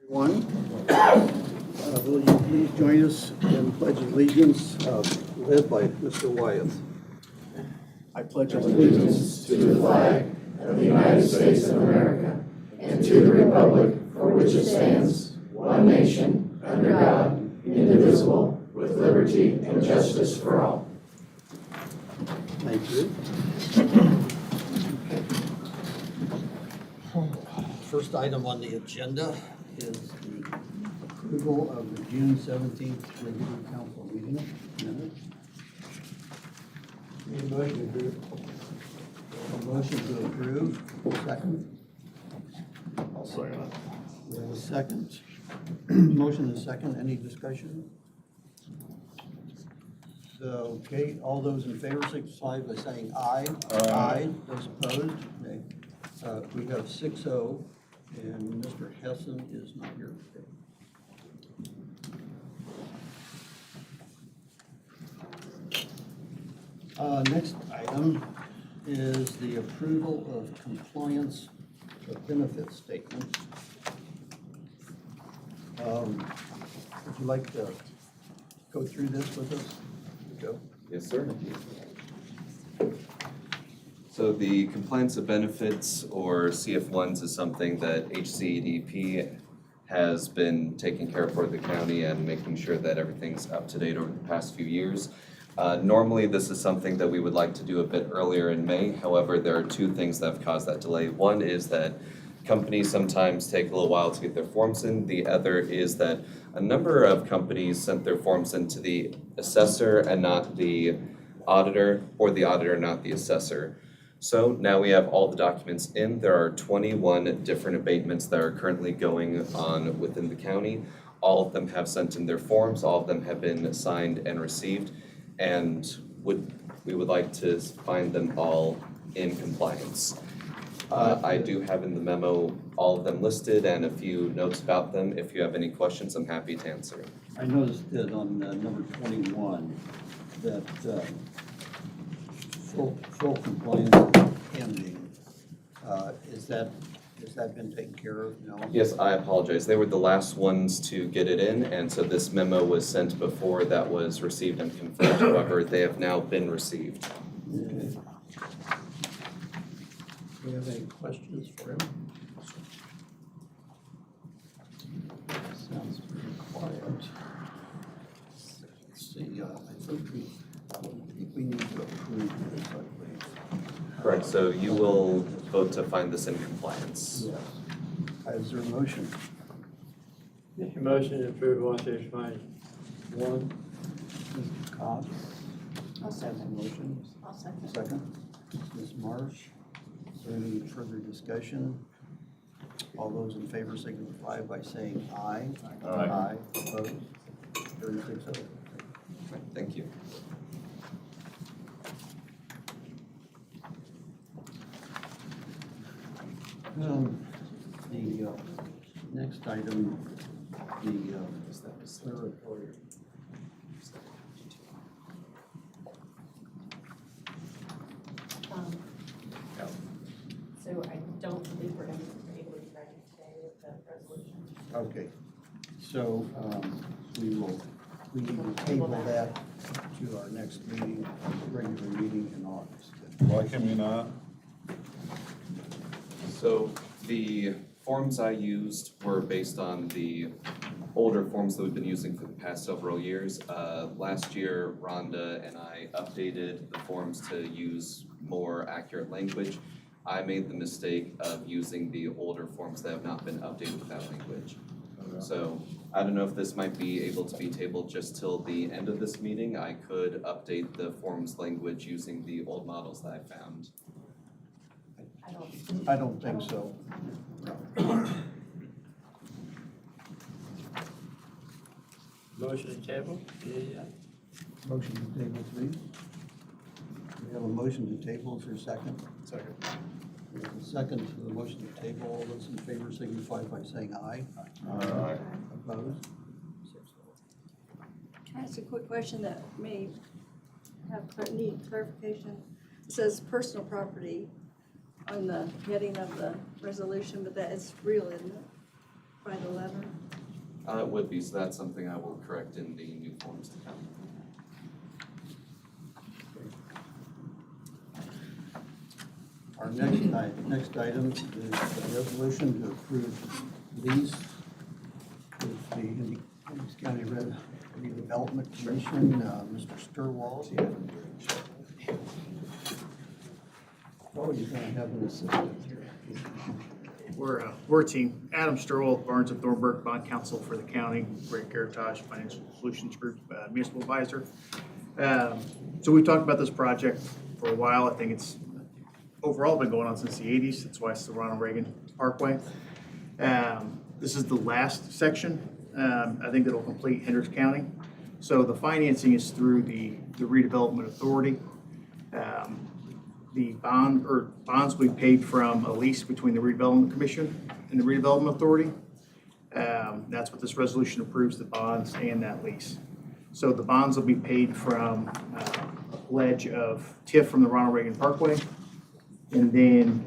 One, will you please join us in pledge of allegiance, led by Mr. Wyeth? I pledge allegiance to the flag of the United States of America and to the republic for which it stands, one nation, under God, indivisible, with liberty and justice for all. Thank you. First item on the agenda is the approval of the June 17th regular council meeting minutes. Need a motion to approve. A motion to approve. Second. I'll second it. We have a second. Motion is second. Any discussion? So, okay, all those in favor signify by saying aye. Aye. Those opposed, nay. We have 6-0, and Mr. Hessen is not here today. Next item is the approval of compliance of benefit statements. Would you like to go through this with us? Joe? Yes, sir. So the compliance of benefits, or CF1s, is something that HCDP has been taking care of for the county and making sure that everything's up to date over the past few years. Normally, this is something that we would like to do a bit earlier in May. However, there are two things that have caused that delay. One is that companies sometimes take a little while to get their forms in. The other is that a number of companies sent their forms in to the assessor and not the auditor, or the auditor, not the assessor. So now we have all the documents in. There are 21 different abatements that are currently going on within the county. All of them have sent in their forms. All of them have been signed and received. And we would like to find them all in compliance. I do have in the memo all of them listed and a few notes about them. If you have any questions, I'm happy to answer. I noticed that on number 21, that full compliance pending. Has that been taken care of now? Yes, I apologize. They were the last ones to get it in, and so this memo was sent before that was received and confirmed. However, they have now been received. Okay. Do you have any questions for him? Sounds pretty quiet. Let's see, I think we need to approve this, I believe. Correct, so you will vote to find this in compliance. Yes. Is there a motion? Make a motion to approve all six findings. One. Mr. Cobb? I'll Has a second. motion. I'll second. Second. Ms. Marsh? Is there any further discussion? All those in favor signify by saying aye. Aye. Opposed? 36-0. Right, thank you. The next item, the clerical. So I don't believe we're going to be able to be ready today with the resolution. Okay, so we need to table that to our next meeting, regular meeting in August. Why can we not? So the forms I used were based on the older forms that we've been using for the past several years. Last year, Rhonda and I updated the forms to use more accurate language. I made the mistake of using the older forms that have not been updated with that language. So I don't know if this might be able to be tabled just till the end of this meeting. I could update the forms language using the old models that I found. I don't think so. Motion to table? Yeah. Motion to table, please. We have a motion to table, is there a second? Second. We have a second to the motion to table. All those in favor signify by saying aye. Aye. Opposed? Can I ask a quick question that may need clarification? It says personal property on the heading of the resolution, but that is real, isn't it? By the letter? It would be, so that's something I will correct in the new forms to come. Our next item is a resolution to approve lease with the Hendricks County Redevelopment Commission, Mr. Sturwall. Oh, you're gonna have an assistant here. We're a team. Adam Sturl, Barnes and Thornburg, Bond Counsel for the county, Great Caritage Financial Solutions Group, Municipal Advisor. So we've talked about this project for a while. I think it's overall been going on since the 80s. That's why it's the Ronald Reagan Parkway. This is the last section. I think it'll complete Hendricks County. So the financing is through the redevelopment authority. The bonds will be paid from a lease between the redevelopment commission and the redevelopment authority. That's what this resolution approves, the bonds and that lease. So the bonds will be paid from a pledge of TIF from the Ronald Reagan Parkway, and then,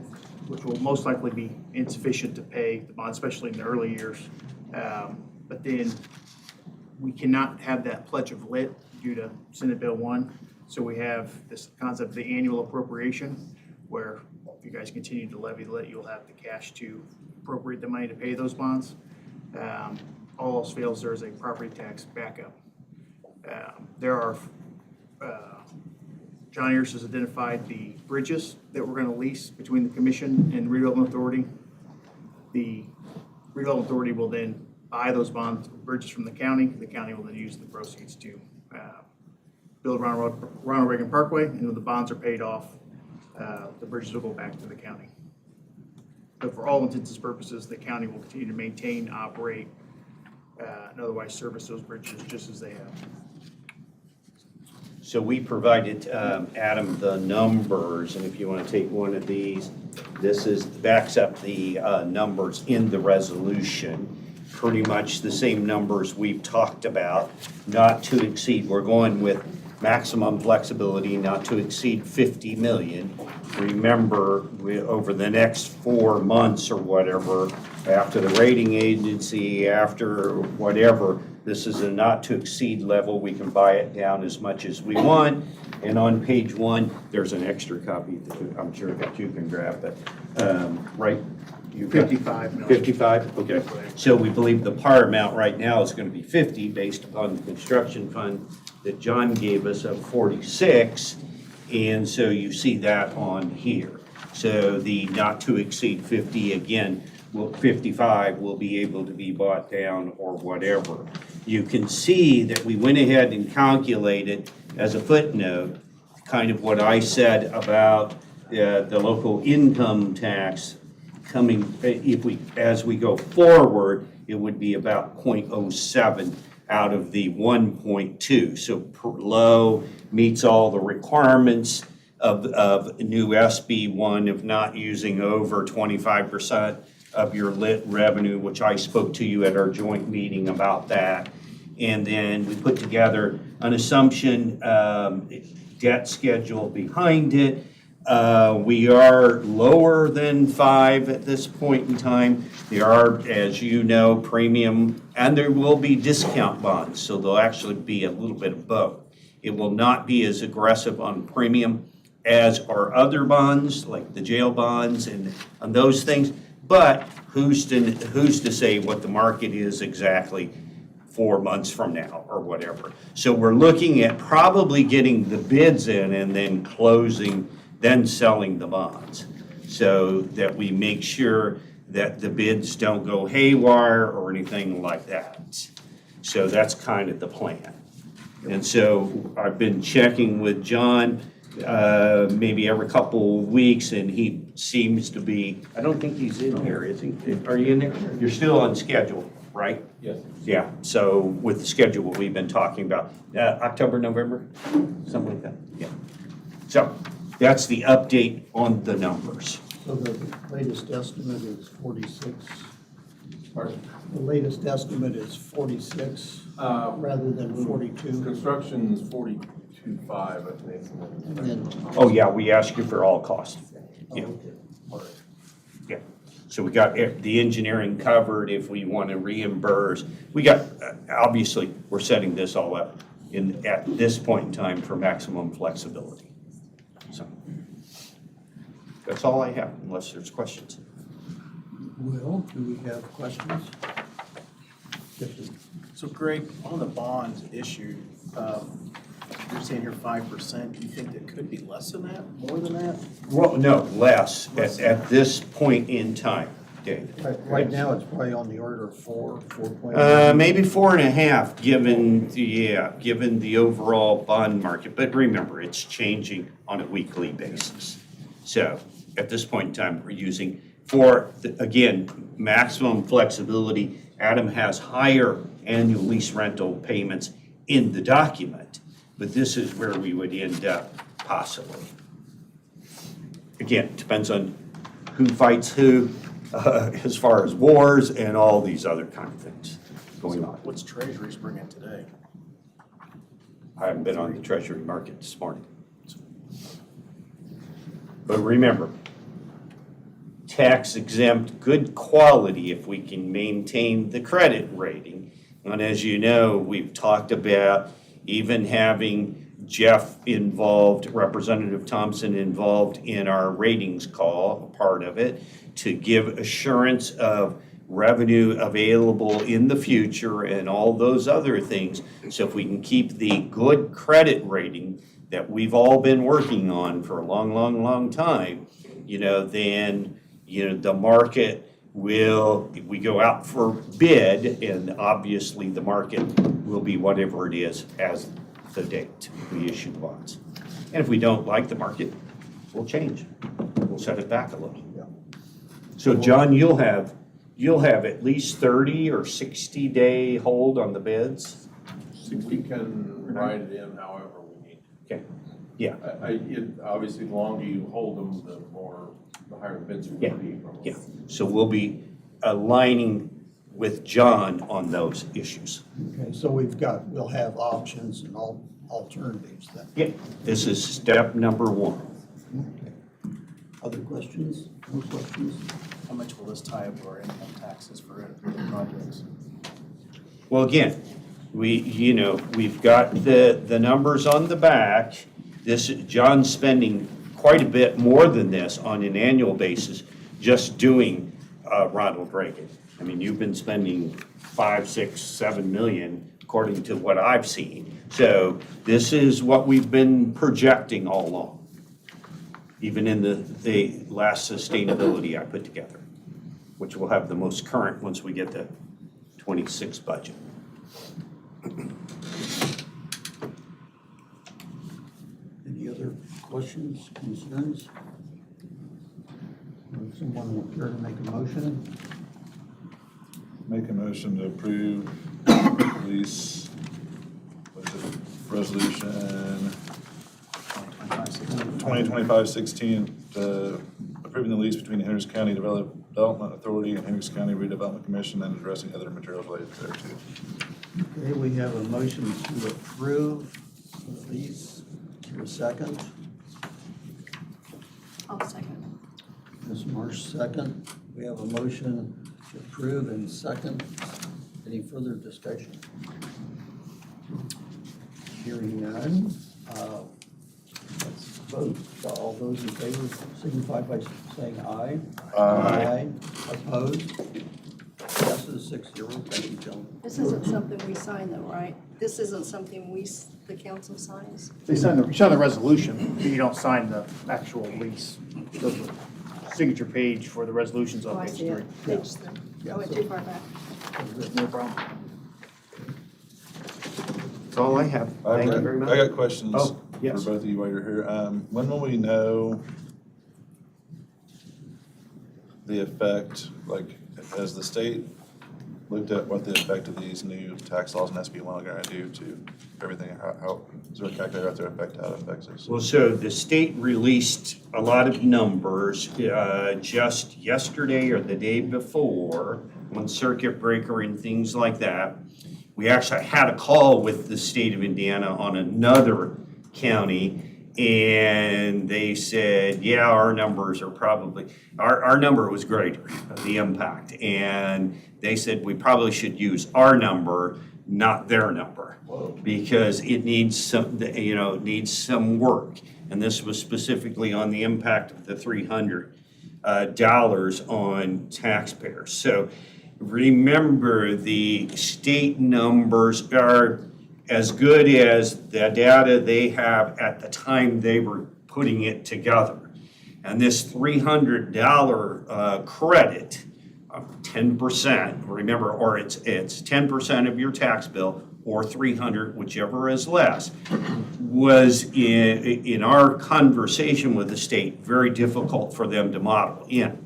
which will most likely be insufficient to pay the bond, especially in the early years. But then we cannot have that pledge of lit due to Senate Bill 1. So we have this concept of the annual appropriation, where if you guys continue to levy the lit, you'll have the cash to appropriate the money to pay those bonds. All else fails, there is a property tax backup. There are, John Ayers has identified the bridges that we're going to lease between the commission and the redevelopment authority. The redevelopment authority will then buy those bridges from the county. The county will then use the proceeds to build Ronald Reagan Parkway, and when the bonds are paid off, the bridges will go back to the county. So for all intents and purposes, the county will continue to maintain, operate, and otherwise service those bridges just as they have. So we provided Adam the numbers, and if you want to take one of these, this backs up the numbers in the resolution. Pretty much the same numbers we've talked about, not to exceed. We're going with maximum flexibility, not to exceed 50 million. Remember, over the next 4 months or whatever, after the rating agency, after whatever, this is a not to exceed level. We can buy it down as much as we want. And on page 1, there's an extra copy that I'm sure that you can grab, but right? 55 million. 55, okay. So we believe the par amount right now is going to be 50 based upon the construction fund that John gave us of 46. And so you see that on here. So the not to exceed 50, again, 55 will be able to be bought down or whatever. You can see that we went ahead and calculated as a footnote kind of what I said about the local income tax coming, as we go forward, it would be about 0.07 out of the 1.2. So low meets all the requirements of new SB 1 of not using over 25% of your lit revenue, which I spoke to you at our joint meeting about that. And then we put together an assumption debt schedule behind it. We are lower than 5 at this point in time. There are, as you know, premium, and there will be discount bonds, so there'll actually be a little bit of both. It will not be as aggressive on premium as our other bonds, like the jail bonds and those things, but who's to say what the market is exactly 4 months from now or whatever. So we're looking at probably getting the bids in and then closing, then selling the bonds, so that we make sure that the bids don't go haywire or anything like that. So that's kind of the plan. And so I've been checking with John maybe every couple of weeks, and he seems to be, I don't think he's in here, is he? Are you in there? You're still on schedule, right? Yes. Yeah, so with the schedule we've been talking about, October, November, something like that, yeah. So that's the update on the numbers. So the latest estimate is 46. Pardon? The latest estimate is 46 rather than 42. Construction is 42.5, I think. And then, Oh, yeah, we ask you for all costs. Yeah. okay. Yeah. So we got the engineering covered if we want to reimburse. We got, obviously, we're setting this all up at this point in time for maximum flexibility. So that's all I have, unless there's questions. Well, do we have questions? So Greg, on the bonds issued, you're saying you're 5%, do you think it could be less than that, more than that? Well, no, less at this point in time, Dave. Right now, it's probably on the order of 4.9. Maybe 4.5, given the overall bond market. But remember, it's changing on a weekly basis. So at this point in time, we're using again, maximum flexibility. Adam has higher annual lease rental payments in the document, but this is where we would end up possibly. Again, it depends on who fights who, as far as wars and all these other kind of things going on. What's Treasury's bringing today? I haven't been on the Treasury market this morning. But remember, tax exempt, good quality if we can maintain the credit rating. And as you know, we've talked about even having Jeff involved, Representative Thompson involved in our ratings call, part of it, to give assurance of revenue available in the future and all those other things. So if we can keep the good credit rating that we've all been working on for a long, long, long time, then, the market we go out for bid, and obviously the market will be whatever it is as the date we issue the bonds. And if we don't like the market, we'll change. We'll set it back a little. Yeah. So John, you'll have at least 30 or 60-day hold on the bids? We can write it in however we need. Okay, yeah. Obviously, the longer you hold them, the higher the bids are going to be. Yeah, so we'll be aligning with John on those issues. Okay, so we'll have options and alternatives then. Yeah, this is step number one. Okay. Other questions? No questions? How much will this tie up to our income taxes for the projects? Well, again, we've got the numbers on the back. John's spending quite a bit more than this on an annual basis just doing Ronald Reagan. I mean, you've been spending 5, 6, 7 million according to what I've seen. So this is what we've been projecting all along, even in the last sustainability I put together, which will have the most current once we get the 26 budget. Any other questions, concerns? Would someone want care to make a motion? Make a motion to approve lease, resolution 2025-16, approving the lease between the Hendricks County Development Authority and Hendricks County Redevelopment Commission and addressing other materials related thereto. Okay, we have a motion to approve the lease. Is there a second? I'll second. Ms. Marsh, second. We have a motion to approve and second. Any further discussion? Hearing none. Let's vote. All those in favor signify by saying aye. Aye. Opposed? Passes 6-0. Thank you, gentlemen. This isn't something we sign though, right? This isn't something the council signs? You sign the resolution, but you don't sign the actual lease. The signature page for the resolution's Oh, on I page see 3. it. Page 3. I went too far back. No problem. That's all I have. Thank you very much. I got questions Oh, for yes. both of you while you're here. When will we know the effect, like, has the state looked at what the effect of these new tax laws and SB 1 are going to do to everything? How is there a calculator out there affect how it affects us? Well, so the state released a lot of numbers just yesterday or the day before on circuit breaker and things like that. We actually had a call with the state of Indiana on another county, And they said, yeah, our numbers are probably, our number was greater, the impact. And they said, we probably should use our number, not their number. Because it needs some, needs some work. And this was specifically on the impact of the $300 on taxpayers. So remember, the state numbers are as good as the data they have at the time they were putting it together. And this $300 credit, 10%, remember, or it's 10% of your tax bill, or 300, whichever is less, was in our conversation with the state very difficult for them to model in.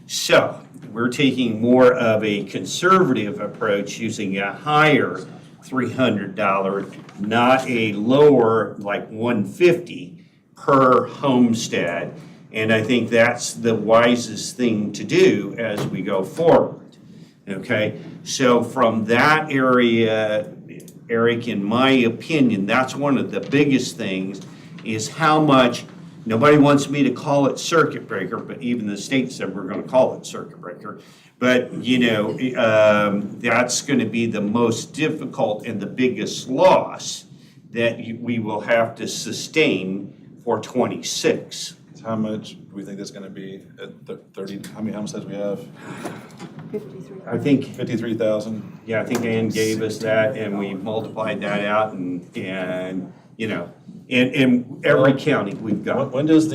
So we're taking more of a conservative approach, using a higher $300, not a lower like $150 per homestead. And I think that's the wisest thing to do as we go forward. Okay, so from that area, Eric, in my opinion, that's one of the biggest things, is how much. Nobody wants me to call it circuit breaker, but even the state said we're going to call it circuit breaker. But, that's going to be the most difficult and the biggest loss that we will have to sustain for 26. How much do we think that's gonna be at 30, how many homesteads we have? 53. I think, 53,000? yeah, I think Ann gave us that, and we multiplied that out, and in every county we've got. When does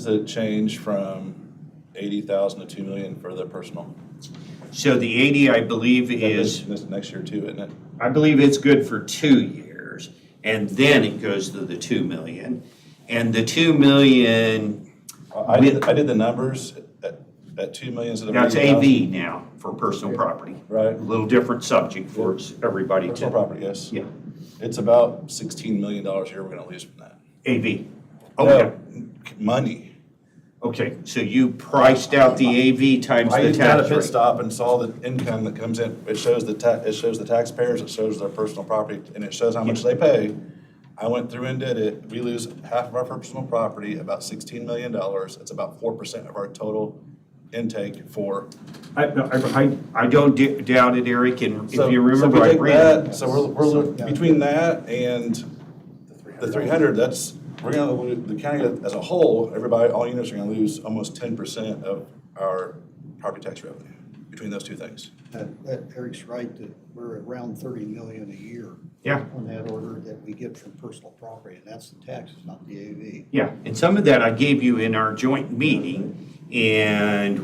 it change from 80,000 to 2 million for the personal? So the 80, I believe, is, This next year too, isn't it? I believe it's good for 2 years, and then it goes to the 2 million. And the 2 million, I did the numbers at 2 million instead of that's 80,000. AV now for personal property. Right. A little different subject for everybody Personal to, property, yes. yeah, It's about $16 million a year we're gonna lose from that. AV. No, Okay, money. okay, so you priced out the AV times I the just got a tax pit rate. stop and saw the income that comes in. It shows the taxpayers, it shows their personal property, and it shows how much they pay. I went through and did it. We lose half of our personal property, about $16 million. It's about 4% of our total intake for. I don't doubt it, Eric, and if So- you so if remember, we I take ran. that, so we're between that and the 300, we're gonna lose, the county as a whole, everybody, all units are gonna lose almost 10% of our property tax revenue between those two things. Eric's right that we're around 30 million a year. Yeah. On that order that we get from personal property, and that's the taxes, not the AV. Yeah, and some of that I gave you in our joint meeting, and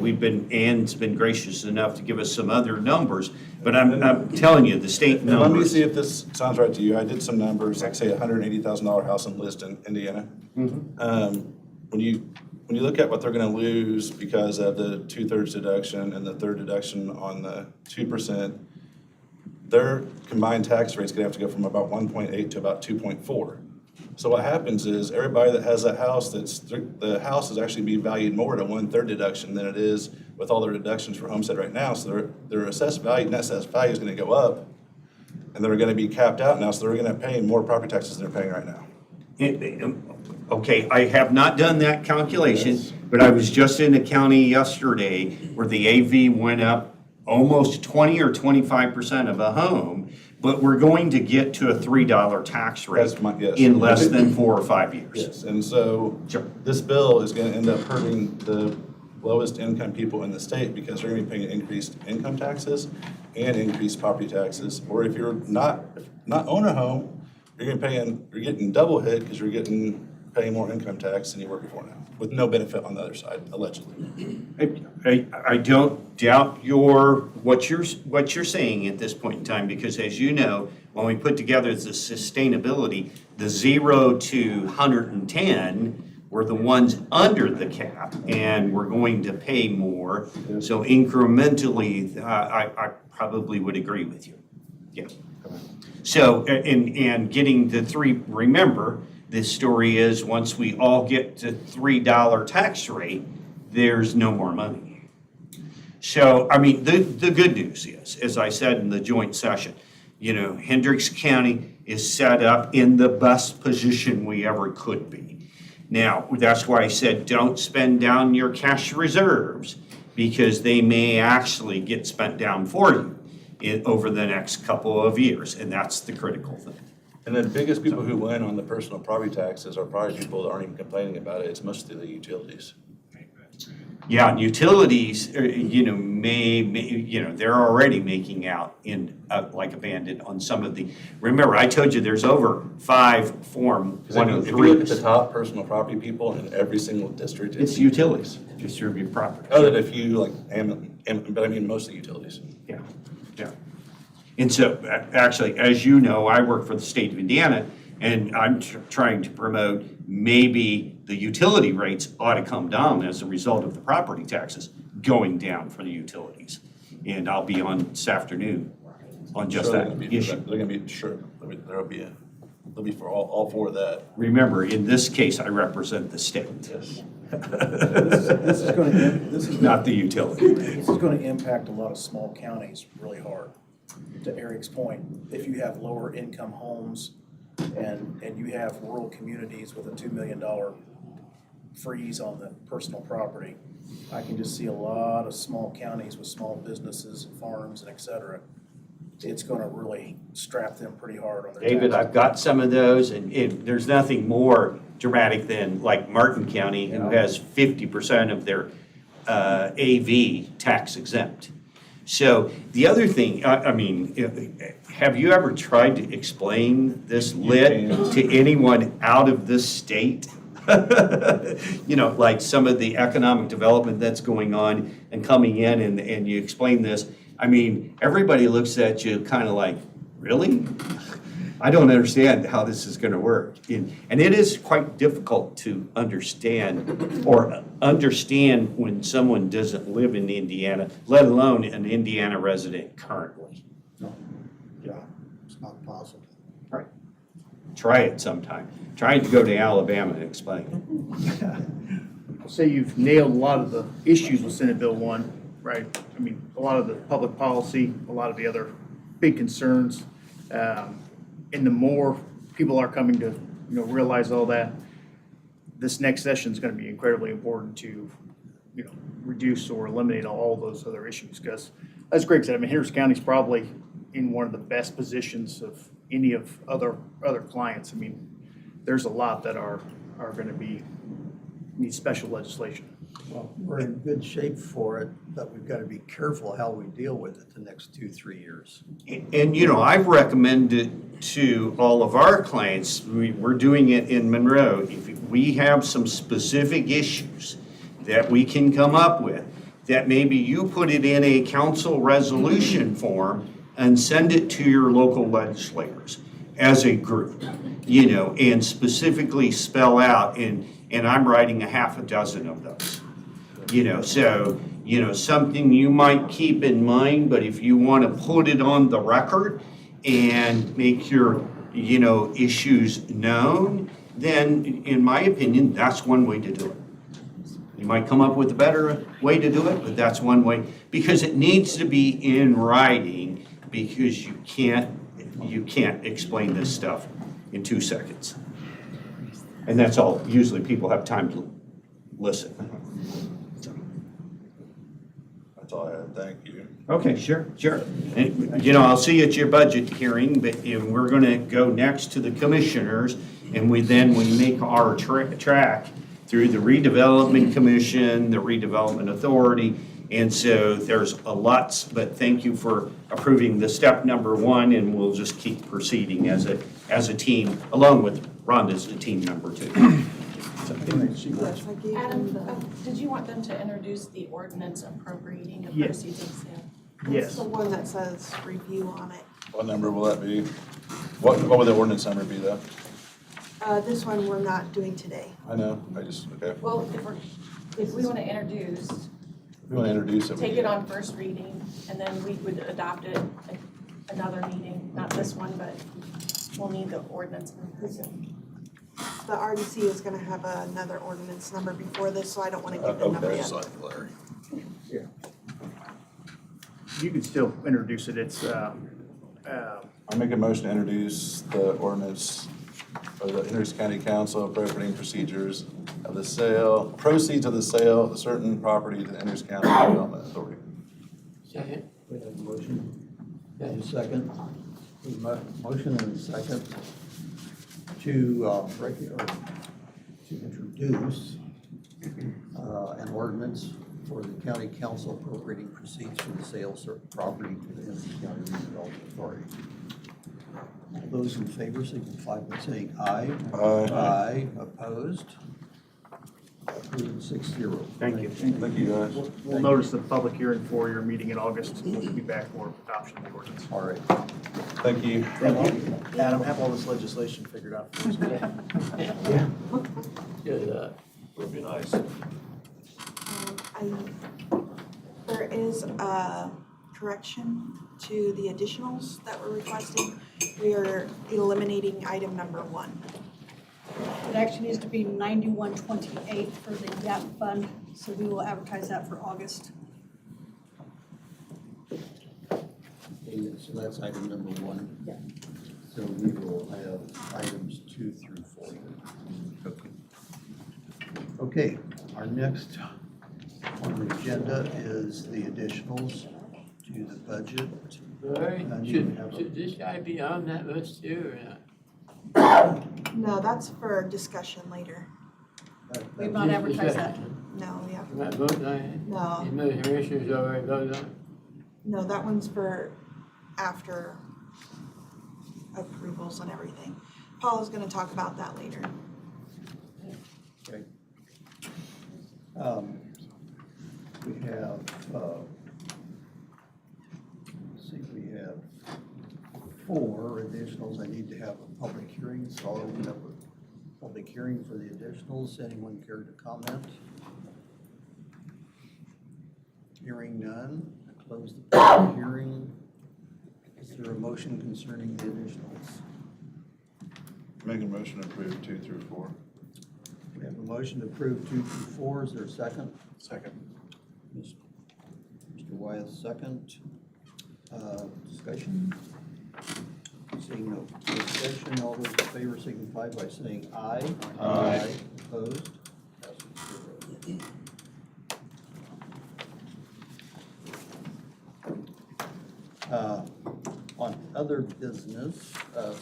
Ann's been gracious enough to give us some other numbers, but I'm telling you, the state And let me numbers. see if this sounds right to you. I did some numbers, like say $180,000 house in Liston, Indiana. When you look at what they're gonna lose because of the 2/3 deduction and the third deduction on the 2%, their combined tax rate's gonna have to go from about 1.8 to about 2.4. So what happens is, everybody that has that house, the house is actually being valued more at a 1/3 deduction than it is with all their deductions for homestead right now. So their assessed value, net assessed value is gonna go up, and they're gonna be capped out now, so they're gonna pay more property taxes than they're paying right now. Okay, I have not done that calculation, but I was just in the county yesterday where the AV went up almost 20 or 25% of a home, but we're going to get to a $3 tax rate Yes. in less than 4 or 5 years. Yes, and so Sure. this bill is gonna end up hurting the lowest income people in the state because they're gonna be paying increased income taxes and increased property taxes. Or if you're not own a home, you're getting double hit because you're paying more income tax than you were before now, with no benefit on the other side, allegedly. I don't doubt what you're saying at this point in time, because as you know, when we put together the sustainability, the 0 to 110 were the ones under the cap, and we're going to pay more. So incrementally, I probably would agree with you. Yes. So, and getting to 3, remember, this story is once we all get to $3 tax rate, there's no more money. So, I mean, the good news is, as I said in the joint session, You know, Hendricks County is set up in the best position we ever could be. Now, that's why I said don't spend down your cash reserves, because they may actually get spent down for you over the next couple of years, and that's the critical thing. And the biggest people who win on the personal property taxes are probably people that aren't even complaining about it. It's mostly the utilities. Yeah, and utilities, you know, they're already making out in, like a bandit on some of the, remember, I told you there's over 5 Form If you look at the 103s. top personal property people in every single district. It's utilities, distribute property. Other than a few, like, but I mean, most of the utilities. Yeah, yeah. And so, actually, as you know, I work for the state of Indiana, and I'm trying to promote maybe the utility rates ought to come down as a result of the property taxes going down for the utilities. And I'll be on this afternoon on just Sure, that issue. They're gonna be, sure, they'll be for all for that. Remember, in this case, I represent the state. Yes. This is gonna, Not the utility. this is gonna impact a lot of small counties really hard. To Eric's point, if you have lower income homes and you have rural communities with a $2 million freeze on the personal property, I can just see a lot of small counties with small businesses, farms, and et cetera. It's gonna really strap them pretty hard on their David, taxes. I've got some of those, and there's nothing more dramatic than like Martin County, who has 50% of their AV tax exempt. So the other thing, I mean, have you ever tried to explain this lit to anyone out of this state? You know, like some of the economic development that's going on and coming in, and you explain this. I mean, everybody looks at you kind of like, really? I don't understand how this is going to work. And it is quite difficult to understand, or understand when someone doesn't live in Indiana, let alone an Indiana resident currently. Yeah, it's not possible. Right. Try it sometime. Try to go to Alabama and explain I'll say you've nailed a lot of the issues with Senate Bill 1, right? I mean, a lot of the public policy, a lot of the other big concerns. And the more people are coming to, realize all that, this next session is going to be incredibly important to, reduce or eliminate all those other issues. Because, as Greg said, I mean, Hendricks County is probably in one of the best positions of any of other clients. I mean, there's a lot that are going to need special legislation. Well, we're in good shape for it, but we've got to be careful how we deal with it the next 2-3 years. And, I've recommended to all of our clients, we're doing it in Monroe, if we have some specific issues that we can come up with, that maybe you put it in a council resolution form and send it to your local legislators as a group, and specifically spell out, and I'm writing a half a dozen of those. So, something you might keep in mind, but if you want to put it on the record and make your, issues known, then in my opinion, that's one way to do it. You might come up with a better way to do it, but that's one way, because it needs to be in writing, because you can't explain this stuff in 2 seconds. And that's all, usually people have time to listen. That's all I had. Thank you. Okay, sure. And, I'll see you at your budget hearing, but we're gonna go next to the commissioners, and we make our track through the redevelopment commission, the redevelopment authority, and so there's a lot, but thank you for approving the step number 1, and we'll just keep proceeding as a team, along with Rhonda's the team member too. Adam, did you want them to introduce the ordinance appropriating the Yes. proceeds of sale? Yes. It's the one that says review on it. What number will that be? What would the ordinance number be though? This one we're not doing today. I know, okay. Well, if we want to introduce, We want to introduce it. take it on first reading, and then we would adopt it at another meeting, not this one, but we'll need the ordinance. The RDC is gonna have another ordinance number before this, so I don't wanna give the number Okay. yet. You can still introduce it. It's I make a motion to introduce the ordinance of the Hendricks County Council appropriating procedures of the sale, proceeds of the sale of certain property to the Hendricks County Development Authority. Second. We have a motion and a second. Motion and a second to introduce an ordinance for the county council appropriating proceeds from the sale of certain property to the Hendricks County Redevelopment Authority. All those in favor signify by saying aye. Aye. Aye. Opposed? Approved 6-0. Thank you. Thank you, guys. We'll notice the public hearing for your meeting in August. We'll be back for adoption of the ordinance. All right. Thank you. Adam, have all this legislation figured out for us. Good, Would be nice. There is a correction to the additionals that we're requesting. We are eliminating item number 1. It actually needs to be 9128 for the DAP fund, so we will advertise that for August. Okay, so that's item number 1. Yeah. So we will have items 2 through 4. Okay, our next on the agenda is the additionals to the budget. Larry, I need to have a- should this guy be on that list too, or not? No, that's for discussion later. We've not advertised that. No, we have, You might vote on it? no, You know the commissioners already voted on it? no, that one's for after approvals and everything. Paul is gonna talk about that later. Okay. We have, let's see, we have 4 additionals. I need to have a public hearing, so I'll open up a public hearing for the additionals. Anyone care to comment? Hearing none, I close the public hearing. Is there a motion concerning the additionals? Make a motion to approve 2 through 4. We have a motion to approve 2 through 4. Is there a second? Second. Mr. Wyeth, second. Discussion? Seeing no discussion, all those in favor signify by saying aye. Aye. Opposed? Passes 0. On other business,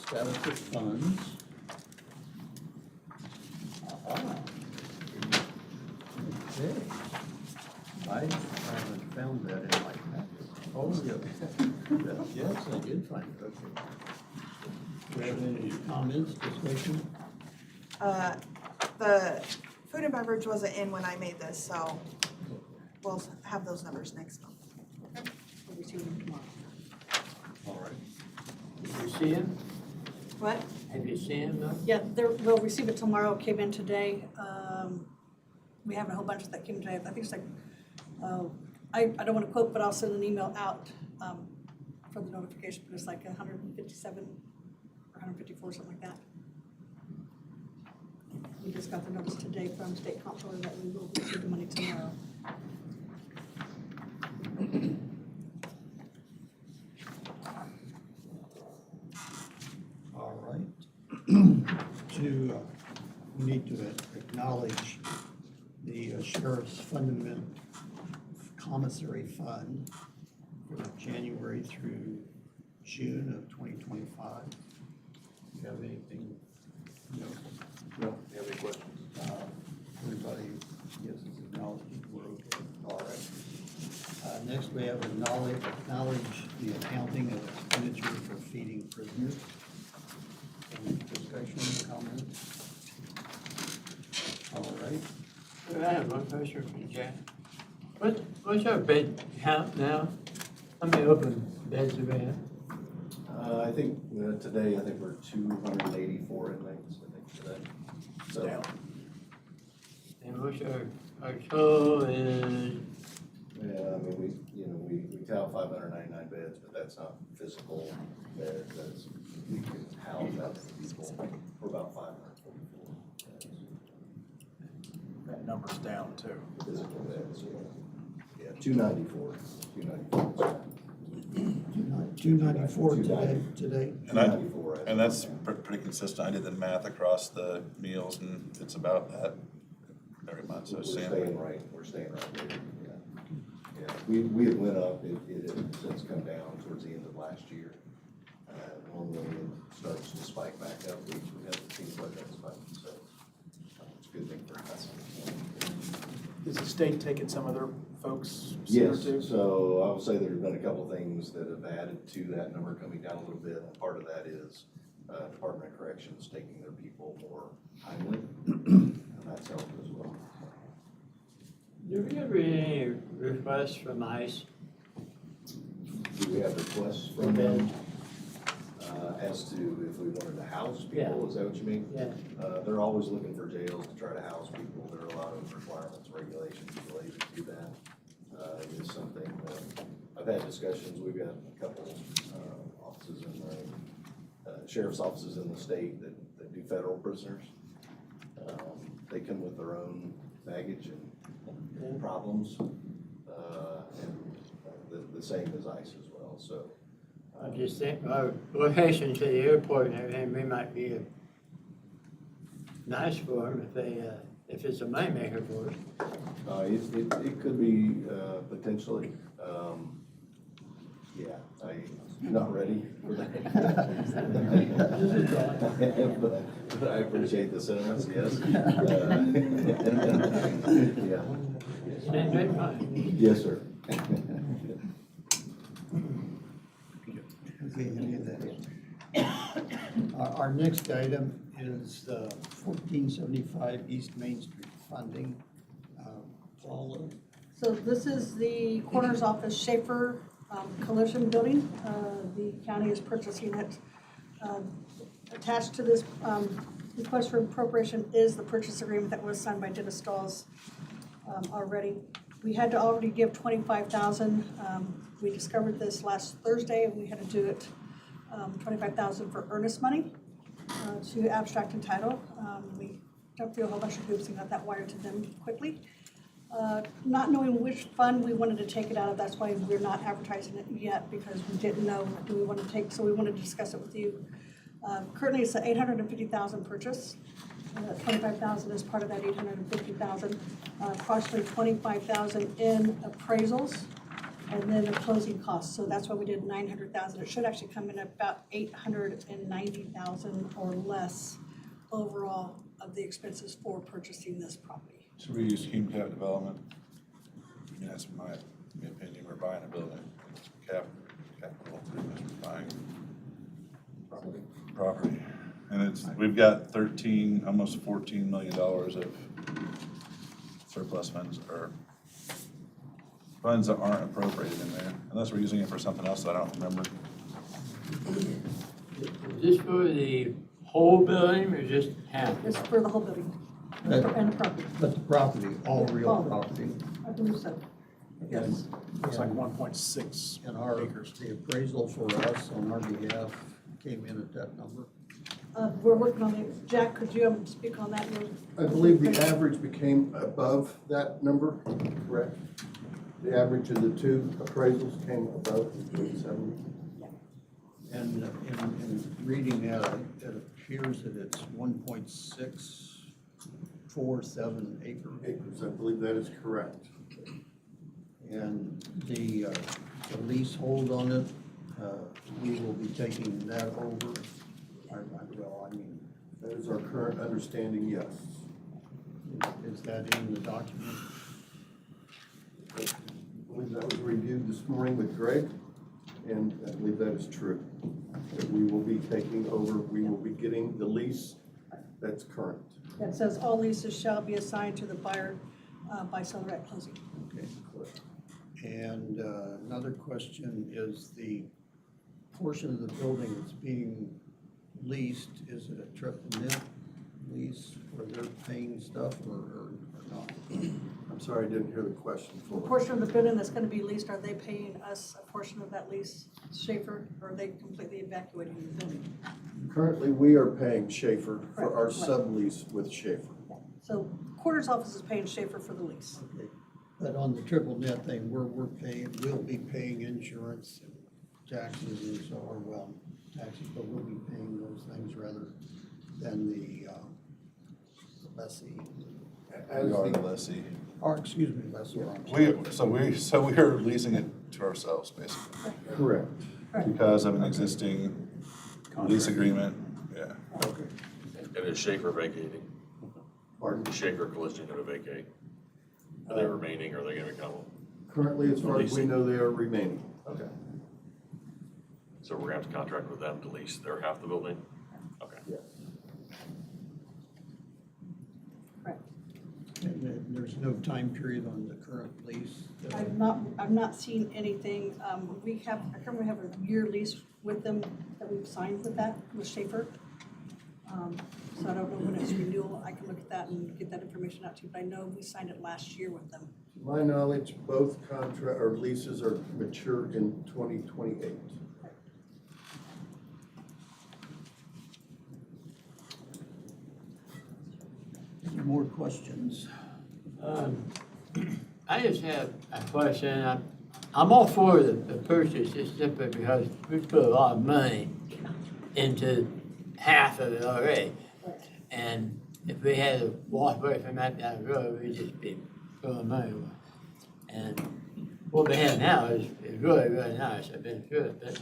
status of funds. Okay. I haven't found that in my packet. Oh, yes, I did find it, okay. Do you have any comments, discussion? The food and beverage wasn't in when I made this, so we'll have those numbers next month. We'll receive them tomorrow. All right. Did you see him? What? Have you seen him though? Yeah, we'll receive it tomorrow, came in today. We have a whole bunch that came today. I think it's like, I don't want to quote, but I'll send an email out for the notification, but it's like 157 or 154, something like that. We just got the notice today from State Comptroller that we will receive the money tomorrow. All right. We need to acknowledge the Sheriff's Fundament Commissary Fund for January through June of 2025. Do you have anything? No. No, do you have any questions? Everybody gives us acknowledgement, we're okay. All right. Next, we have acknowledge the accounting of expenditure for feeding prisoners. Any discussion, comments? All right. I have one question for you, Jack. What's our bed count now? How many open beds do we have? I think today, we're 284 inmates, I think, today. So, Down. And what's our total is? yeah, I mean, we tout 599 beds, but that's not physical beds, that's, we can house up people for about 544 beds. That number's down too. Physical beds, yeah. Yeah, 294. 294 today? And I, 294, and that's pretty consistent. I did the math across the meals and it's about that every month, so We're same. staying right there, yeah. Yeah, we had went up, it had since come down towards the end of last year. Normally it starts to spike back up, we haven't seen quite that spike, so it's a good thing for us. Is the state taking some of their folks Yes, too? so I will say there's been a couple of things that have added to that number coming down a little bit, and part of that is Department of Corrections taking their people more timely, and that's helped as well. Do we ever get any requests from ICE? Do we have requests from them as to if we wanted to house people, Yeah. is that what you mean? Yeah. They're always looking for jails to try to house people, there are a lot of requirements, regulations related to that. It is something that I've had discussions, we've got a couple offices in the sheriff's offices in the state that do federal prisoners. They come with their own baggage and problems, and the same as ICE as well, so. I just think, our location to the airport and everything, we might be nice for them if they, if it's a moneymaker for us. It could be, potentially, yeah, I'm not ready for that. But I appreciate the sentiments, yes. Yeah. Yes, sir. Okay, any of that. Our next item is 1475 East Main Street funding. Paula? So this is the coroner's office Schaefer Collision Building. The county is purchasing it. Attached to this request for appropriation is the purchase agreement that was signed by Dennis Stalls already. We had to already give $25,000. We discovered this last Thursday, and we had to do it $25,000 for earnest money to abstract and title. We jumped through a whole bunch of hoops and got that wired to them quickly. Not knowing which fund we wanted to take it out of, that's why we're not advertising it yet, because we didn't know, do we want to take, so we wanted to discuss it with you. Currently, it's an $850,000 purchase. $25,000 is part of that $850,000. Approximately $25,000 in appraisals, and then the closing costs. So that's why we did $900,000. It should actually come in at about $890,000 or less overall of the expenses for purchasing this property. Should we use Hume Cap Development? I mean, that's my opinion, we're buying a building, it's capital, pretty much we're buying property. And we've got almost $14 million of surplus funds, or funds that aren't appropriated in there, unless we're using it for something else that I don't remember. Is this for the whole building or just half? It's for the whole building and the property. But the property, all real property. I believe so. Yes. Looks like 1.6 And our, acres. the appraisal for us on our behalf came in at that number. We're working on it. Jack, could you speak on that? I believe the average became above that number, correct? The average of the two appraisals came above between 70. And in reading that, it appears that it's 1.647 acres. I believe that is correct. And the leasehold on it, we will be taking that over. That is our current understanding, yes. Is that in the document? I believe that was reviewed this morning with Greg, and I believe that is true. That we will be taking over, we will be getting the lease that's current. That says all leases shall be assigned to the buyer by seller at closing. Okay. And another question is the portion of the building that's being leased, is it a triple net lease where they're paying stuff or not? I'm sorry, I didn't hear the question The fully. portion of the building that's going to be leased, are they paying us a portion of that lease, Schaefer, or are they completely evacuating the building? Currently, we are paying Schaefer for our Right. sublease with Schaefer. So coroner's office is paying Schaefer for the lease. Okay. But on the triple net thing, we'll be paying insurance taxes and so, or well, taxes, but we'll be paying those things rather than the lessee. We are the lessee. Or, excuse me, lessor. I'm sorry. So we are leasing it to ourselves, basically, Correct. because of an existing lease agreement, yeah. Okay. And is Shaker vacating? Pardon? Is Shaker Collision gonna vacate? Are they remaining, or are they gonna become? Currently, as far as we know, they are remaining. Okay. So we're gonna have to contract with them to lease their half the building? Okay. Yes. And there's no time period on the current lease? I've not seen anything, we have, I currently have a year lease with them that we've signed with that, with Schaefer. So I don't know when it's renewal, I can look at that and get that information out to you, but I know we signed it last year with them. To my knowledge, both contract, or leases are mature in 2028. Any more questions? I just have a question. I'm all for the purchase, just simply because we put a lot of money into half of it already. And if we had to walk away from that down the road, we'd just be throwing money away. And what we have now is really, really nice. I've been through it, but,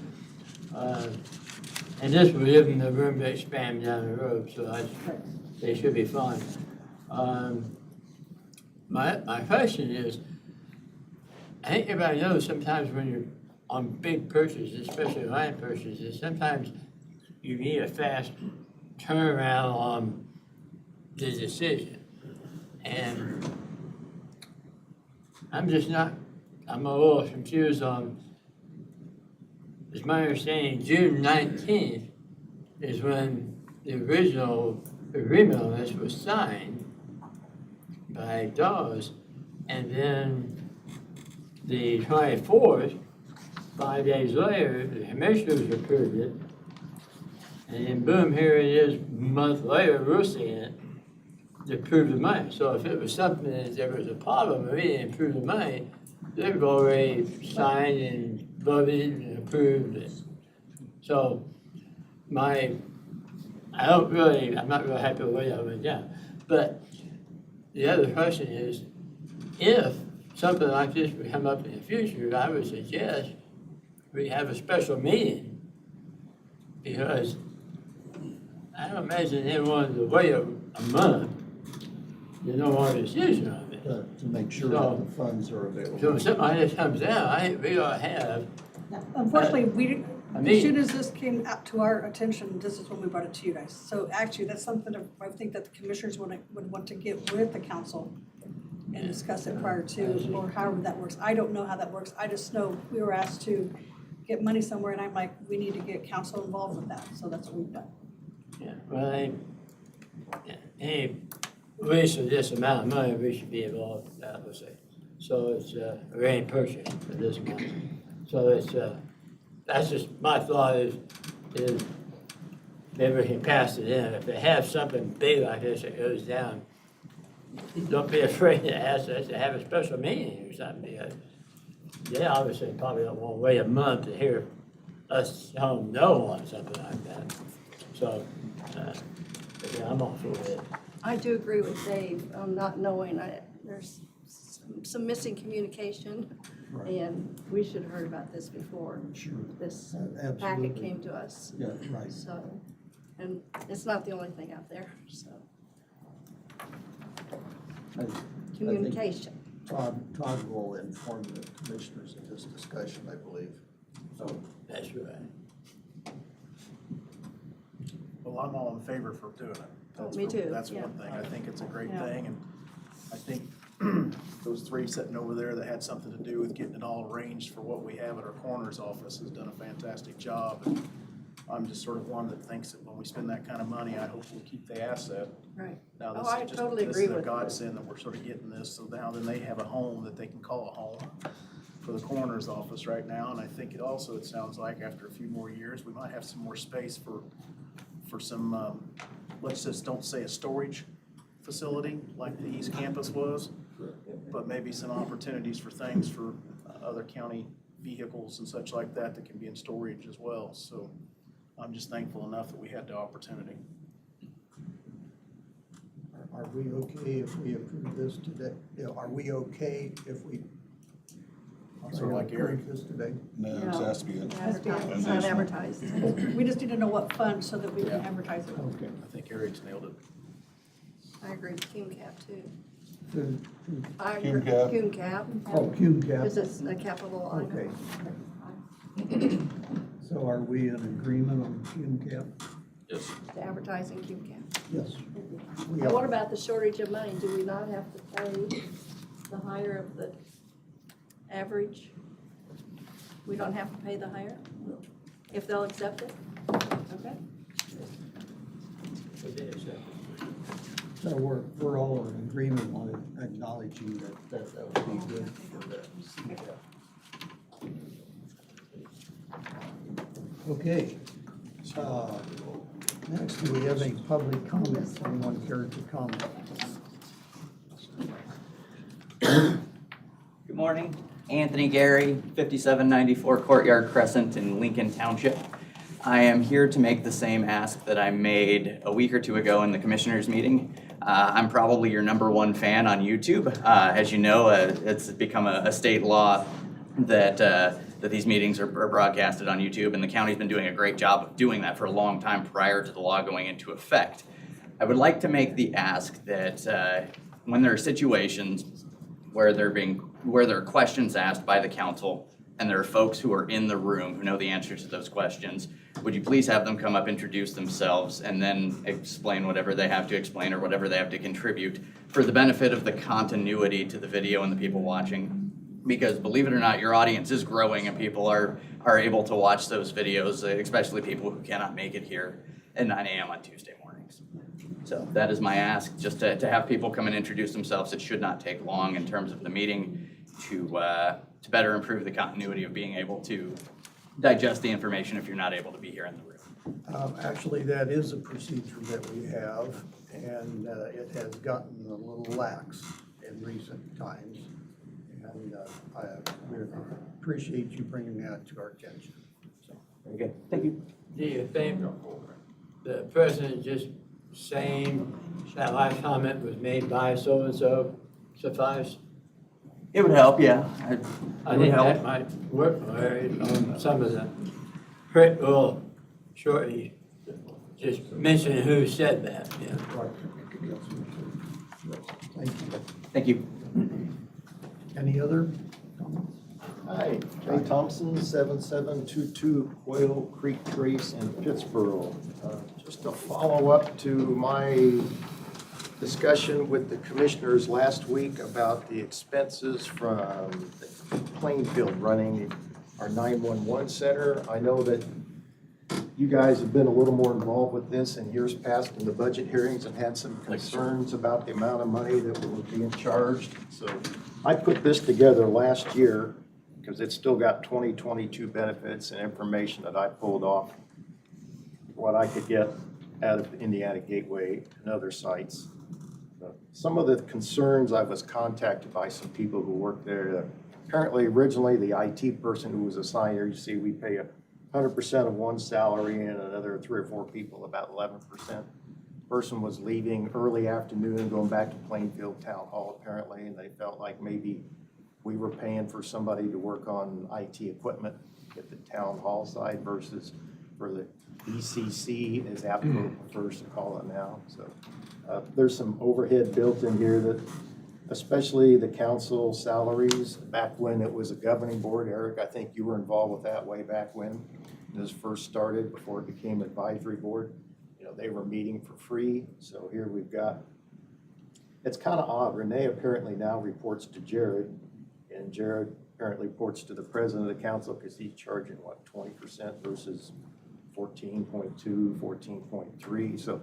and this will give them the room to expand down the road, so they should be fine. My question is, I think everybody knows sometimes when you're on big purchases, especially land purchases, sometimes you need a fast turnaround on the decision. And I'm a little confused on, it's my understanding June 19th is when the original agreement on this was signed by Dawes, and then the 24th, 5 days later, the commissioners approved it, and then boom, here it is, a month later, we're seeing it, to approve the money. So if it was something that there was a problem, and we didn't approve the money, they've already signed and voted and approved it. So I'm not really happy with the way that went down. But the other question is, if something like this would come up in the future, I would suggest we have a special meeting, because I don't imagine they wanted to wait a month to know our decision on it. To make sure that the funds are available. So if something like this comes down, I think we ought to have. Unfortunately, as soon as this came out to our attention, this is when we brought it to you guys. So actually, that's something that I think that the commissioners would want to get with the council and discuss it prior to, or however that works. I don't know how that works. I just know we were asked to get money somewhere, and I'm like, we need to get council involved with that. So that's what we've done. Yeah, well, any lease of this amount of money, we should be involved with that, let's say. So it's a grand purchase for this amount. So it's, that's just, my thought is maybe we can pass it in. If they have something big like this that goes down, don't be afraid to ask us to have a special meeting or something, because they obviously probably don't want to wait a month to hear us tell them no on something like that. So, yeah, I'm all for it. I do agree with Dave on not knowing. There's some missing communication, Right. and we should have heard about this before Sure. this Absolutely. packet came to us. Yeah, right. So, and it's not the only thing out there, so. I Communication. think Todd will inform the commissioners of this discussion, I believe. So That's right. Well, I'm all in favor for doing it. That's Me too, That's yeah. one thing. I think it's a great Yeah. thing, and I think those three sitting over there that had something to do with getting it all arranged for what we have at our coroner's office has done a fantastic job. And I'm just sort of one that thinks that when we spend that kind of money, I hope we keep the asset. Right. Now, Oh, this I is just, totally this agree is a with you. godsend that we're sort of getting this, so now then they have a home that they can call a home for the coroner's office right now. And I think it sounds like after a few more years, we might have some more space for some, let's just don't say a storage facility like the East Campus was, but maybe some opportunities for things for other county vehicles and such like that that can be in storage as well. So I'm just thankful enough that we had the opportunity. Are we okay if we approve this today? Yeah, are we okay if we Sort of like Eric. approve this today? No, it No. has to be. It's not advertised. We just need to know what fund so that we can Yeah. advertise it. Okay. I think Eric's nailed it. I agree with Cume Cap too. Who- I Cume agree, Cap. Cume Cap. Oh, Cume Cap. Because it's a capital item. Okay. So are we in agreement on Cume Cap? Yes. To advertising Cume Cap. Yes. We And what are. about the shortage of money? Do we not have to pay the higher of the average? We don't have to pay the higher? If they'll accept it? Okay. So we're all in agreement on it, acknowledging that would be good for the CCAP. Okay. Next, do we have any public comments? Anyone care to comment? Good morning, Anthony Gary, 5794 Courtyard Crescent in Lincoln Township. I am here to make the same ask that I made a week or two ago in the commissioners meeting. I'm probably your #1 fan on YouTube. As you know, it's become a state law that these meetings are broadcasted on YouTube, and the county's been doing a great job of doing that for a long time prior to the law going into effect. I would like to make the ask that when there are situations where there are questions asked by the council, and there are folks who are in the room who know the answers to those questions, would you please have them come up, introduce themselves, and then explain whatever they have to explain or whatever they have to contribute for the benefit of the continuity to the video and the people watching. Because believe it or not, your audience is growing and people are able to watch those videos, especially people who cannot make it here at 9 a.m. on Tuesday mornings. So that is my ask, just to have people come and introduce themselves. It should not take long in terms of the meeting to better improve the continuity of being able to digest the information if you're not able to be here in the room. Actually, that is a procedure that we have, and it has gotten a little lax in recent times. And we appreciate you bringing that to our attention. So. Very good. Thank you. Do you think the president just saying that last comment was made by so-and-so suffice? It would help, yeah. I It would think help. that might work on some of the, well, shortly, just mention who said that, yeah. Thank you. Thank you. Any other comments? Hi, Jay Thompson, 7722 Quail Creek Trace in Pittsburgh. Just a follow-up to my discussion with the commissioners last week about the expenses from Plainfield running our 911 center. I know that you guys have been a little more involved with this in years past in the budget hearings and had some concerns about the amount of money that was being charged. So I put this together last year because it's still got 2022 benefits and information that I pulled off what I could get out of Indiana Gateway and other sites. Some of the concerns, I was contacted by some people who work there. Apparently, originally, the IT person who was assigned here, you see, we pay 100% of one salary and another 3 or 4 people, about 11%. Person was leaving early afternoon and going back to Plainfield Town Hall apparently, and they felt like maybe we were paying for somebody to work on IT equipment at the town hall side versus for the ECC, as APCO prefers to call it now. So there's some overhead built in here that, especially the council salaries, back when it was a governing board. Eric, I think you were involved with that way back when this first started, before it became advisory board. You know, they were meeting for free. So here we've got, it's kind of odd. Renee apparently now reports to Jared, and Jared apparently reports to the president of the council because he's charging, what, 20% versus 14.2, 14.3. So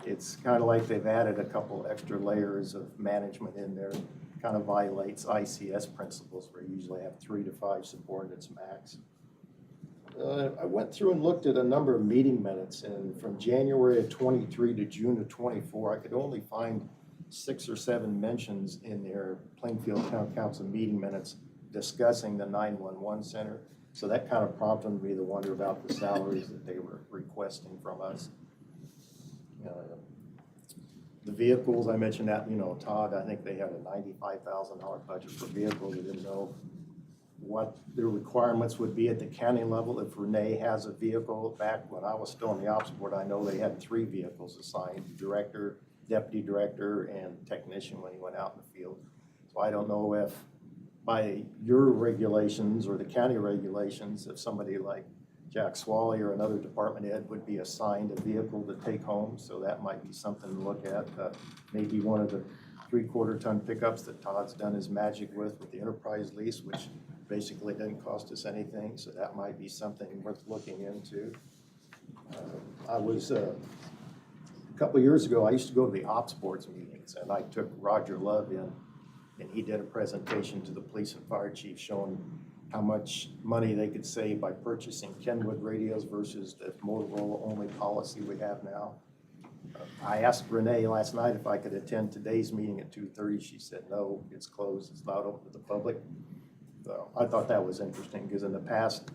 it's kind of like they've added a couple extra layers of management in there. Kind of violates ICS principles where you usually have 3 to 5 subordinates max. I went through and looked at a number of meeting minutes, and from January of 23 to June of 24, I could only find 6 or 7 mentions in their Plainfield Town Council meeting minutes discussing the 911 center. So that kind of prompted me to wonder about the salaries that they were requesting from us. The vehicles, I mentioned that, Todd, I think they had a $95,000 budget for vehicles. They didn't know what the requirements would be at the county level. If Renee has a vehicle, back when I was still on the ops board, I know they had 3 vehicles assigned, director, deputy director, and technician when he went out in the field. So I don't know if by your regulations or the county regulations, if somebody like Jack Swally or another department head would be assigned a vehicle to take home, so that might be something to look at. Maybe one of the 3/4 ton pickups that Todd's done his magic with the enterprise lease, which basically didn't cost us anything, so that might be something worth looking into. I was, a couple of years ago, I used to go to the ops boards meetings, and I took Roger Love in, and he did a presentation to the police and fire chief showing how much money they could save by purchasing Kenwood radios versus the Motorola-only policy we have now. I asked Renee last night if I could attend today's meeting at 2:30. She said, no, it's closed, it's not open to the public. So I thought that was interesting, because in the past,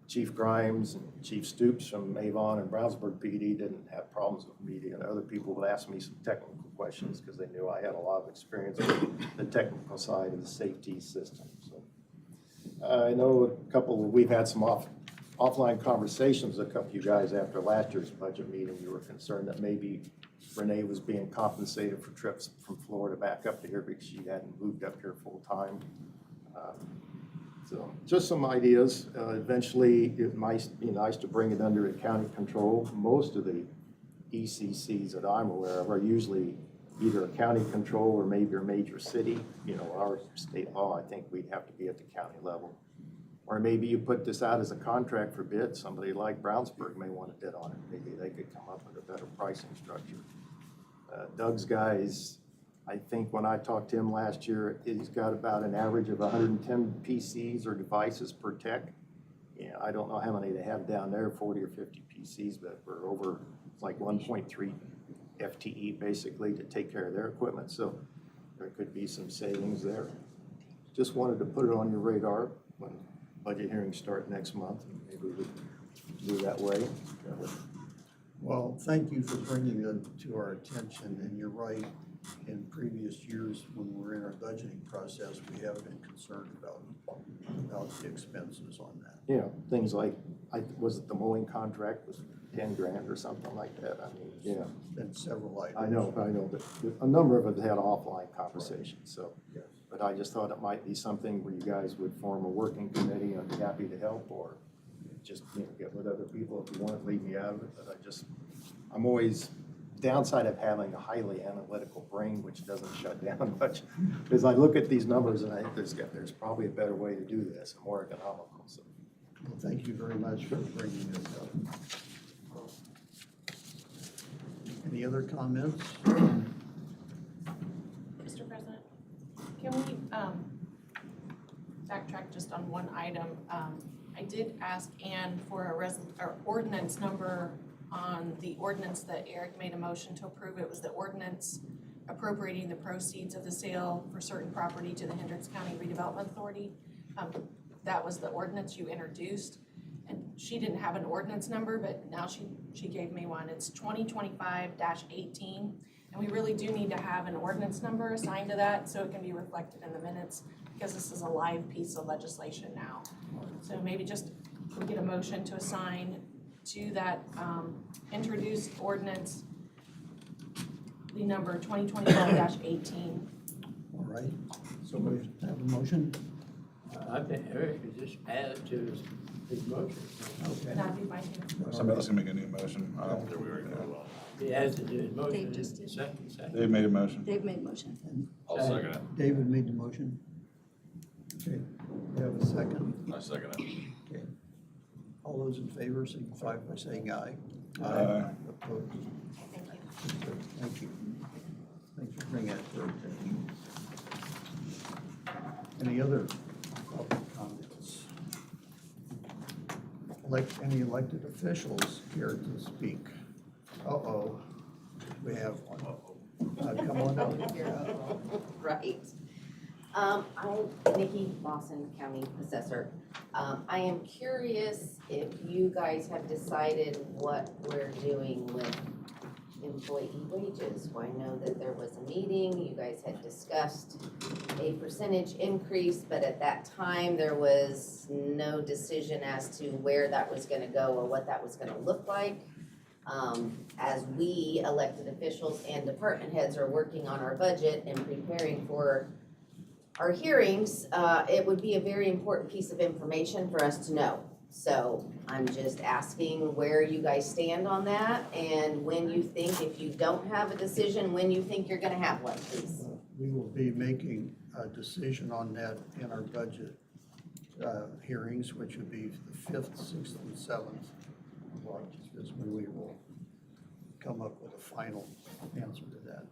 Chief Grimes and Chief Stoops from Avon and Brownsburg PD didn't have problems with media, and other people would ask me some technical questions because they knew I had a lot of experience with the technical side of the safety system. So I know we've had some offline conversations with a couple of you guys after last year's budget meeting. You were concerned that maybe Renee was being compensated for trips from Florida back up to here because she hadn't moved up here full time. So just some ideas. Eventually, it might be nice to bring it under the county control. Most of the ECCs that I'm aware of are usually either a county control or maybe a major city. Our state law, I think we'd have to be at the county level. Or maybe you put this out as a contract for bid. Somebody like Brownsburg may want to bid on it. Maybe they could come up with a better pricing structure. Doug's guys, I think when I talked to him last year, he's got about an average of 110 PCs or devices per tech. Yeah, I don't know how many they have down there, 40 or 50 PCs, but we're over like 1.3 FTE basically to take care of their equipment. So there could be some savings there. Just wanted to put it on your radar when budget hearings start next month. Maybe we would do that way. Well, thank you for bringing it to our attention, and you're right. In previous years, when we're in our budgeting process, we have been concerned about the expenses on that. Yeah, things like, was it the mowing contract was 10 grand or something like that? I mean, yeah. Been several items. I know, but a number of it had offline conversations, so. Yes. But I just thought it might be something where you guys would form a working committee. I'd be happy to help, or just, get with other people if you want, leave me out of it. But I'm always, downside of having a highly analytical brain, which doesn't shut down much, is I look at these numbers and I think there's probably a better way to do this, and more economical, so. Well, thank you very much for bringing it up. Any other comments? Mr. President, can we backtrack just on one item? I did ask Ann for or ordinance number on the ordinance that Eric made a motion to approve. It was the ordinance appropriating the proceeds of the sale for certain property to the Hendricks County Redevelopment Authority. That was the ordinance you introduced, and she didn't have an ordinance number, but now she gave me one. It's 2025-18, and we really do need to have an ordinance number assigned to that so it can be reflected in the minutes, because this is a live piece of legislation now. So maybe just we get a motion to assign to that introduced ordinance the number 2025-18. All right, so we have a motion? I think Eric could just add to his motion. Okay. That'd be my thing. Somebody else can make a new motion. I don't. He adds it to his motion. Dave just did. Second. Dave made a motion. Dave made a motion. I'll second it. David made the motion. Okay, we have a second. I second it. Okay. All those in favor signify by saying aye. Aye. Opposed? Thank you. Thank you. Thanks for bringing that to our attention. Any other public comments? Any elected officials here to speak? Uh-oh, we have one. Come on up. Right. I'm Nikki Lawson, County Assessor. I am curious if you guys have decided what we're doing with employee wages. Well, I know that there was a meeting, you guys had discussed a percentage increase, but at that time, there was no decision as to where that was gonna go or what that was gonna look like. As we elected officials and department heads are working on our budget and preparing for our hearings, it would be a very important piece of information for us to know. So I'm just asking where you guys stand on that and when you think, if you don't have a decision, when you think you're gonna have one, please. We will be making a decision on that in our budget hearings, which would be the 5th, 6th, and 7th of August is when we will come up with a final answer to that.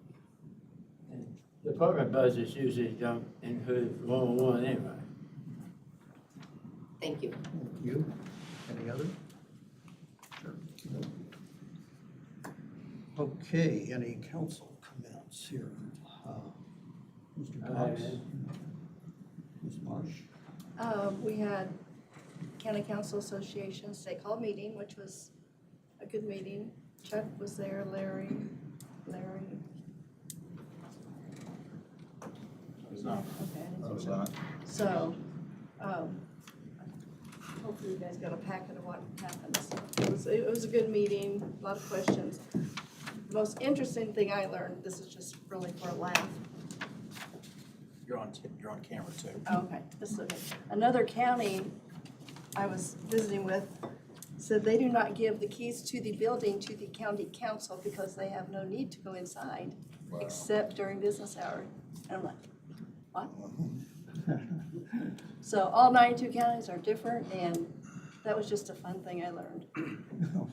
And department budgets usually don't include 101 anyway. Thank you. Thank you. Any other? Sure. Okay, any council comments here? Mr. Cox? Ms. Marsh? We had County Council Association Stake Hall meeting, which was a good meeting. Chuck was there, Larry. I was not. Okay, I didn't I think was so. not. So, hopefully you guys got a packet of what happened. So it was a good meeting, a lot of questions. The most interesting thing I learned, this is just really for a laugh. You're on camera too. Oh, okay, this is okay. Another county I was visiting with said they do not give the keys to the building to the county council because they have no need to go inside except during business hours. And I'm like, what? So all 92 counties are different, and that was just a fun thing I learned.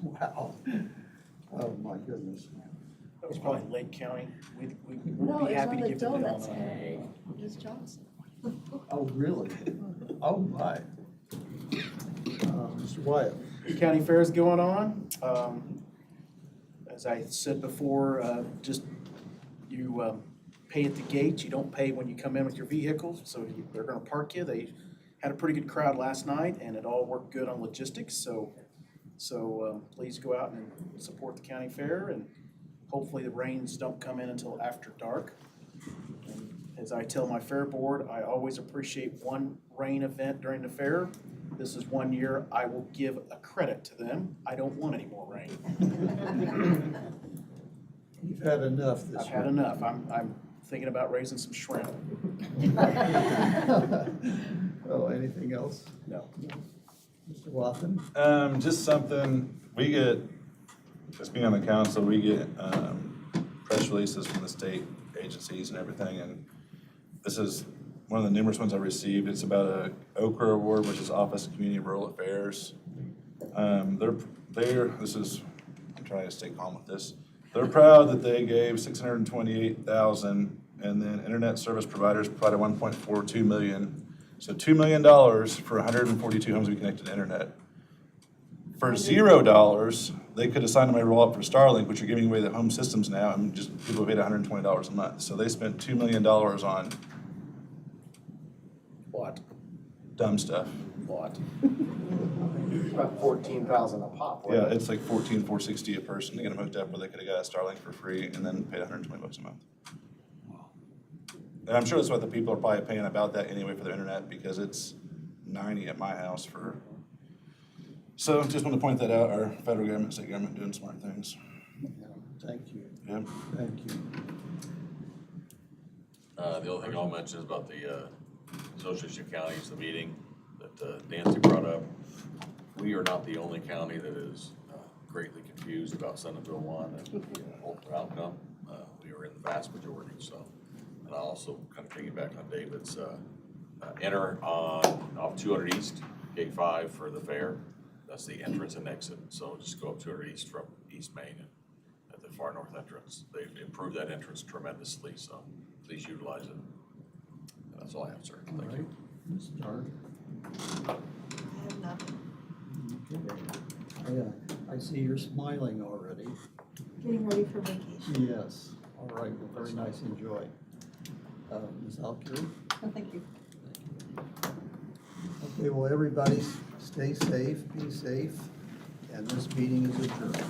Wow. Oh, my goodness. That was probably Lake County. We'd No, be it's happy on to the give them donuts. the Ms. Johnson. Oh, really? Oh, my. Mr. Wyatt? county fair's going on. As I said before, just you pay at the gate. You don't pay when you come in with your vehicle, so they're gonna park you. They had a pretty good crowd last night, and it all worked good on logistics, so please go out and support the county fair, and hopefully the rains don't come in until after dark. And as I tell my fair board, I always appreciate one rain event during the fair. This is one year I will give a credit to them. I don't want any more rain. You've had enough this I've had year. enough. I'm thinking about raising some shrimp. Oh, anything else? No. Mr. Watson? Just something, we get, just being on the council, we get press releases from the state agencies and everything, and this is one of the numerous ones I've received. It's about a Okra Award, which is Office of Community and Rural Affairs. I'm trying to stay calm with this. They're proud that they gave $628,000, and then internet service providers provided $1.42 million. So $2 million for 142 homes to be connected to internet. For $0, they could have signed my roll-up for Starlink, which are giving away the home systems now, and just people paid $120 a month. So they spent $2 million on What? dumb stuff. What? About 14,000 a pop. Yeah, it's like $14,460 a person to get them hooked up, where they could have got a Starlink for free and then paid $120 a month. And I'm sure that's what the people are probably paying about that anyway for their internet, because it's 90 at my house for. So just want to point that out, our federal government, state government doing smart things. Thank you. Yeah. Thank you. The other thing I'll mention is about the Association of Counties, the meeting that Nancy brought up. We are not the only county that is greatly confused about Senate Bill 1 and the ultimate outcome. We are in the vast majority, so. And I also kind of piggyback on David's, enter off 200 East, Gate 5 for the fair. That's the entrance and exit, so just go up 200 East from East Main at the far north entrance. They've improved that entrance tremendously, so please utilize it. And that's all I have, sir. Thank you. Ms. Stark? I have nothing. Okay. I see you're smiling already. Getting ready for vacation. Yes. All right. Well, very nice. Enjoy. Ms. Alkiri? Thank you. Okay, well, everybody stay safe, be safe, and this meeting is adjourned.